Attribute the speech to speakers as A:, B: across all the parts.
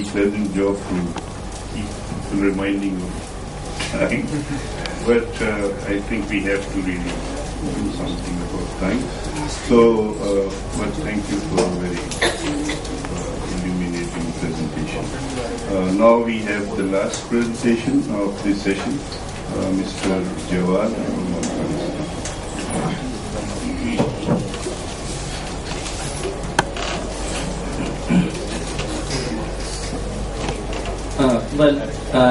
A: unpleasant job to keep people reminding of time. But I think we have to really do something about time. So, but thank you for a very illuminating presentation. Now we have the last presentation of this session, Mr. Jawaharlal from Afghanistan.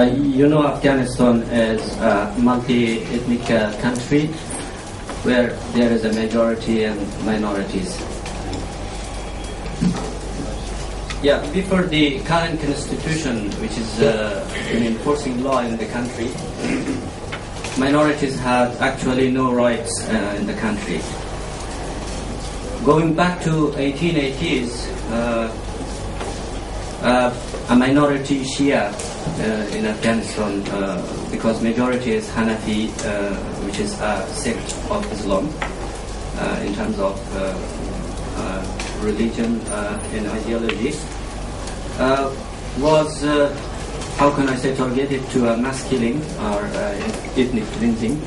B: You know, Afghanistan is a multi-ethnic country where there is a majority and minorities. Yeah, before the current constitution, which is an enforcing law in the country, minorities had actually no rights in the country. Going back to 1880s, a minority Shia in Afghanistan, because majority is Hanafi, which is a sect of Islam in terms of religion and ideology, was, how can I say, targeted to a mass killing or ethnic cleansing.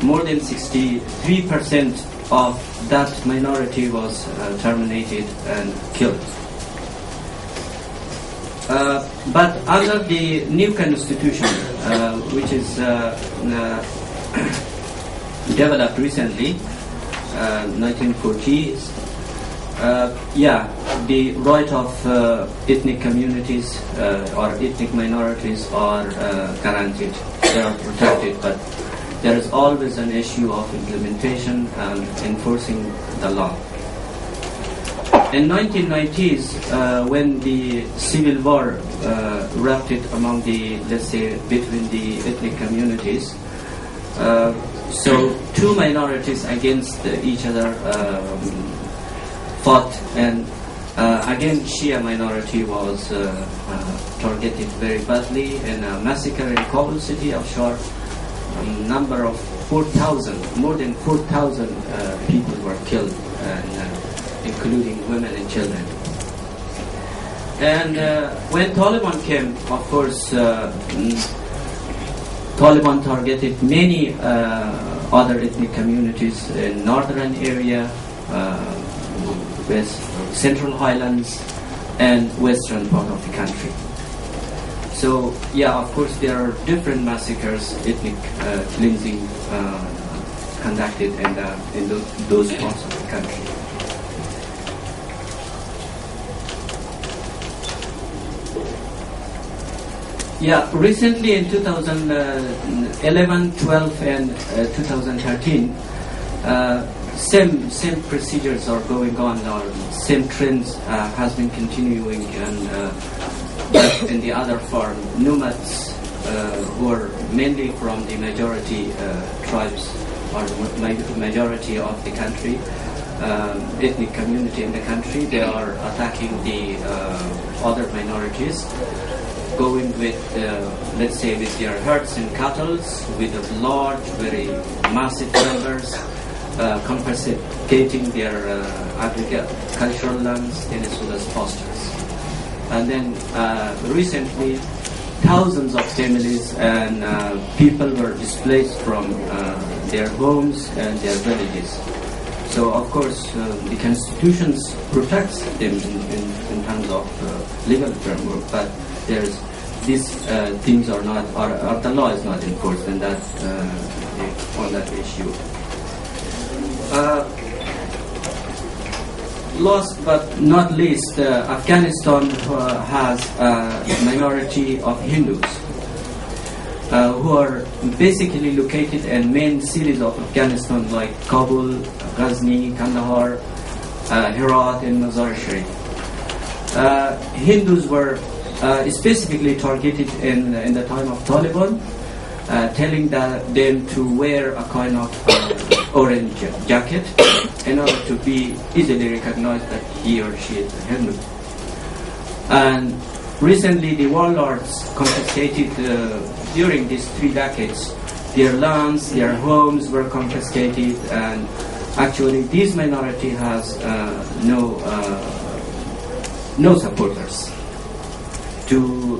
B: More than 63% of that minority was terminated and killed. But under the new constitution, which is developed recently, 1940s, the right of ethnic communities or ethnic minorities are guaranteed, they are protected, but there is always an issue of implementation and enforcing the law. In 1990s, when the civil war erupted among the, let's say, between the ethnic communities, so two minorities against each other fought, and again Shia minority was targeted very badly in a massacre in Kabul city of Shar. Number of 4,000, more than 4,000 people were killed, including women and children. And when Taliban came, of course, Taliban targeted many other ethnic communities in northern area, west, central highlands, and western part of the country. So, yeah, of course, there are different massacres, ethnic cleansing conducted in those parts of the country. Yeah, recently in 2011, 12, and 2013, same procedures are going on, or same trends has been continuing, and in the other form, nomads who are mainly from the majority tribes or the majority of the country, ethnic community in the country, they are attacking the other minorities, going with, let's say, with their herds and cattle, with a large, very massive numbers, confiscating their agricultural lands as well as pastures. And then recently, thousands of families and people were displaced from their homes and their villages. So, of course, the constitutions protects them in terms of legal framework, but there's these things are not, or the law is not enforced on that issue. Last but not least, Afghanistan has a minority of Hindus who are basically located in main cities of Afghanistan like Kabul, Ghazni, Kandahar, Herat, and Mazar-e-Sharif. Hindus were specifically targeted in the time of Taliban, telling them to wear a kind of orange jacket in order to be easily recognized that he or she is a Hindu. And recently the warlords confiscated, during these 3 decades, their lands, their homes were confiscated, and actually this minority has no supporters. to,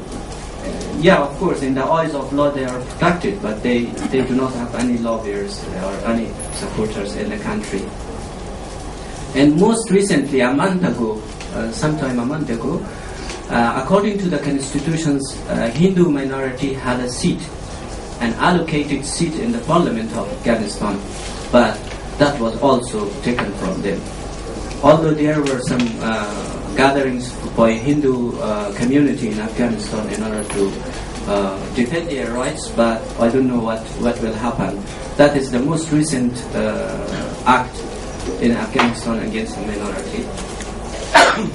B: yeah, of course, in the eyes of law they are protected, but they do not have any lawyers or any supporters in the country. And most recently, sometime a month ago, according to the constitutions, Hindu minority had a seat, an allocated seat in the parliament of Afghanistan, but that was also taken from them. Although there were some gatherings by Hindu community in Afghanistan in order to defend their rights, but I don't know what will happen. That is the most recent act in Afghanistan against the minority.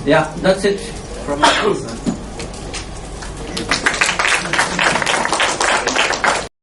B: Yeah, that's it from my side.